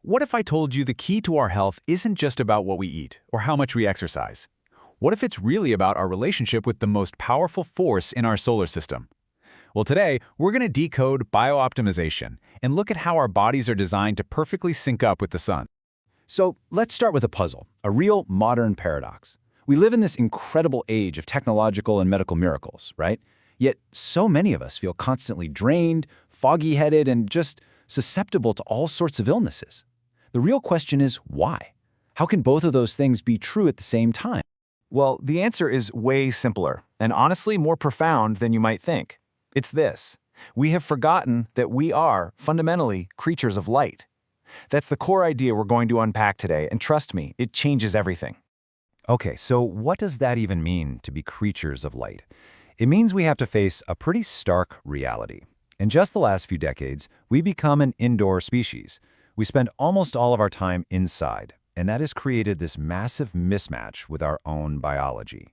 What if I told you the key to our health isn't just about what we eat or how much we exercise? What if it's really about our relationship with the most powerful force in our solar system? Well, today, we're going to decode biooptimization and look at how our bodies are designed to perfectly sync up with the sun. So let's start with a puzzle, a real modern paradox. We live in this incredible age of technological and medical miracles, right? Yet so many of us feel constantly drained, foggy-headed, and just susceptible to all sorts of illnesses. The real question is why? How can both of those things be true at the same time? Well, the answer is way simpler, and honestly more profound than you might think. It's this: we have forgotten that we are, fundamentally, creatures of light. That's the core idea we're going to unpack today, and trust me, it changes everything. Okay, so what does that even mean, to be creatures of light? It means we have to face a pretty stark reality. In just the last few decades, we've become an indoor species. We spend almost all of our time inside, and that has created this massive mismatch with our own biology.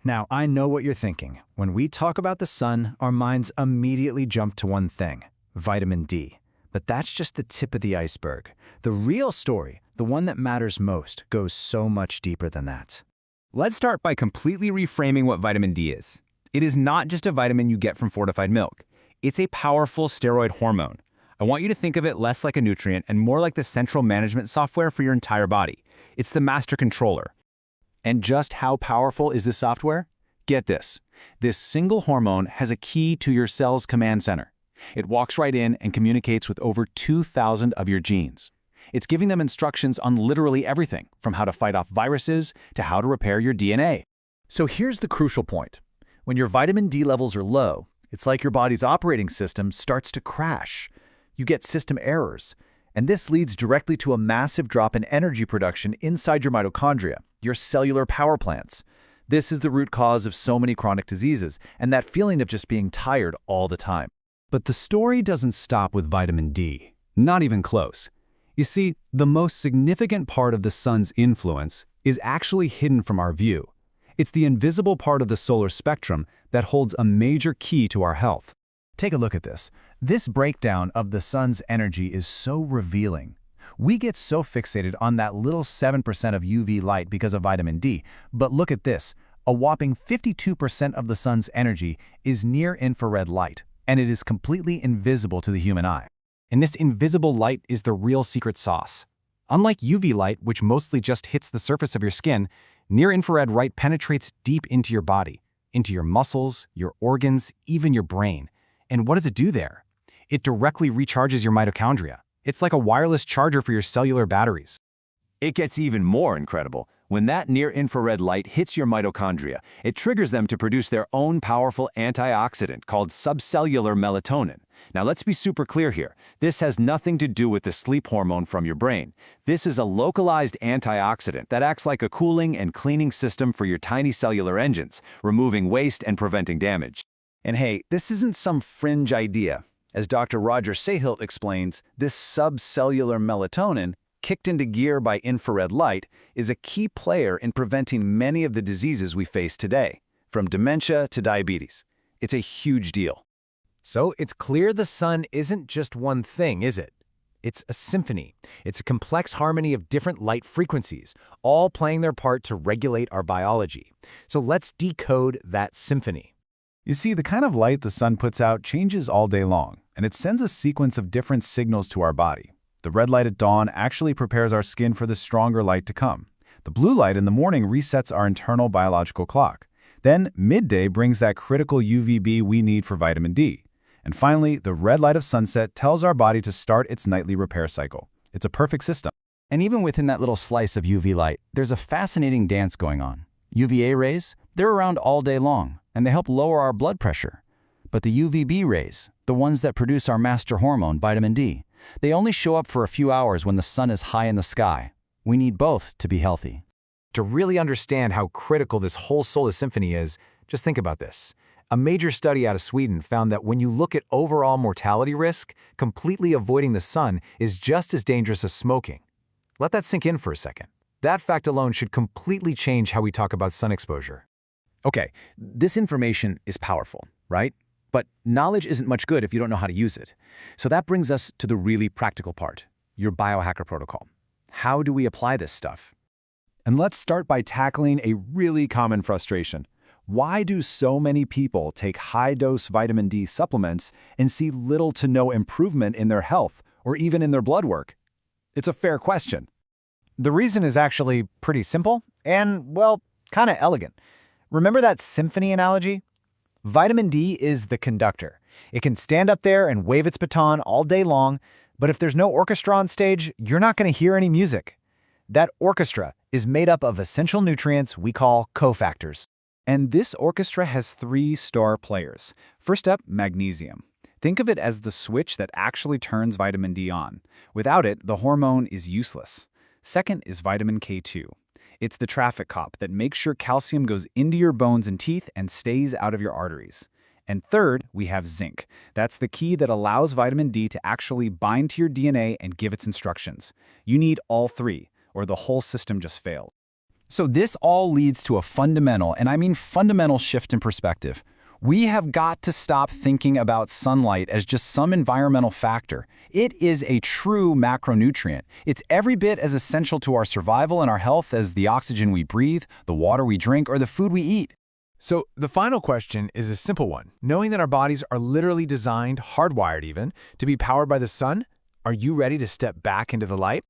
Now, I know what you're thinking. When we talk about the sun, our minds immediately jump to one thing: vitamin D. But that's just the tip of the iceberg. The real story, the one that matters most, goes so much deeper than that. Let's start by completely reframing what vitamin D is. It is not just a vitamin you get from fortified milk. It's a powerful steroid hormone. I want you to think of it less like a nutrient and more like the central management software for your entire body. It's the master controller. And just how powerful is this software? Get this. This single hormone has a key to your cell's command center. It walks right in and communicates with over 2,000 of your genes. It's giving them instructions on literally everything, from how to fight off viruses to how to repair your DNA. So here's the crucial point. When your vitamin D levels are low, it's like your body's operating system starts to crash. You get system errors. And this leads directly to a massive drop in energy production inside your mitochondria, your cellular power plants. This is the root cause of so many chronic diseases and that feeling of just being tired all the time. But the story doesn't stop with vitamin D. Not even close. You see, the most significant part of the sun's influence is actually hidden from our view. It's the invisible part of the solar spectrum that holds a major key to our health. Take a look at this. This breakdown of the sun's energy is so revealing. We get so fixated on that little 7% of UV light because of vitamin D, but look at this. A whopping 52% of the sun's energy is near-infrared light, and it is completely invisible to the human eye. And this invisible light is the real secret sauce. Unlike UV light, which mostly just hits the surface of your skin, near-infrared light penetrates deep into your body, into your muscles, your organs, even your brain. And what does it do there? It directly recharges your mitochondria. It's like a wireless charger for your cellular batteries. It gets even more incredible. When that near-infrared light hits your mitochondria, it triggers them to produce their own powerful antioxidant called subcellular melatonin. Now let's be super clear here. This has nothing to do with the sleep hormone from your brain. This is a localized antioxidant that acts like a cooling and cleaning system for your tiny cellular engines, removing waste and preventing damage. And hey, this isn't some fringe idea. As Dr. Roger Sahilt explains, this subcellular melatonin, kicked into gear by infrared light, is a key player in preventing many of the diseases we face today, from dementia to diabetes. It's a huge deal. So it's clear the sun isn't just one thing, is it? It's a symphony. It's a complex harmony of different light frequencies, all playing their part to regulate our biology. So let's decode that symphony. You see, the kind of light the sun puts out changes all day long, and it sends a sequence of different signals to our body. The red light at dawn actually prepares our skin for the stronger light to come. The blue light in the morning resets our internal biological clock. Then, midday brings that critical UVB we need for vitamin D. And finally, the red light of sunset tells our body to start its nightly repair cycle. It's a perfect system. And even within that little slice of UV light, there's a fascinating dance going on. UVA rays, they're around all day long, and they help lower our blood pressure. But the UVB rays, the ones that produce our master hormone, vitamin D, they only show up for a few hours when the sun is high in the sky. We need both to be healthy. To really understand how critical this whole solar symphony is, just think about this. A major study out of Sweden found that when you look at overall mortality risk, completely avoiding the sun is just as dangerous as smoking. Let that sink in for a second. That fact alone should completely change how we talk about sun exposure. Okay, this information is powerful, right? But knowledge isn't much good if you don't know how to use it. So that brings us to the really practical part. your biohacker protocol. How do we apply this stuff? And let's start by tackling a really common frustration. Why do so many people take high-dose vitamin D supplements and see little to no improvement in their health or even in their blood work? It's a fair question. The reason is actually pretty simple and, well, kind of elegant. Remember that symphony analogy? Vitamin D is the conductor. It can stand up there and wave its baton all day long, but if there's no orchestra on stage, you're not going to hear any music. That orchestra is made up of essential nutrients we call cofactors. And this orchestra has 3 star players. First up, magnesium. Think of it as the switch that actually turns vitamin D on. Without it, the hormone is useless. Second is vitamin K2. It's the traffic cop that makes sure calcium goes into your bones and teeth and stays out of your arteries. And third, we have zinc. That's the key that allows vitamin D to actually bind to your DNA and give its instructions. You need all 3, or the whole system just failed. So this all leads to a fundamental, and I mean fundamental shift in perspective. We have got to stop thinking about sunlight as just some environmental factor. It is a true macronutrient. It's every bit as essential to our survival and our health as the oxygen we breathe, the water we drink, or the food we eat. So the final question is a simple one. Knowing that our bodies are literally designed, hardwired even, to be powered by the sun, are you ready to step back into the light?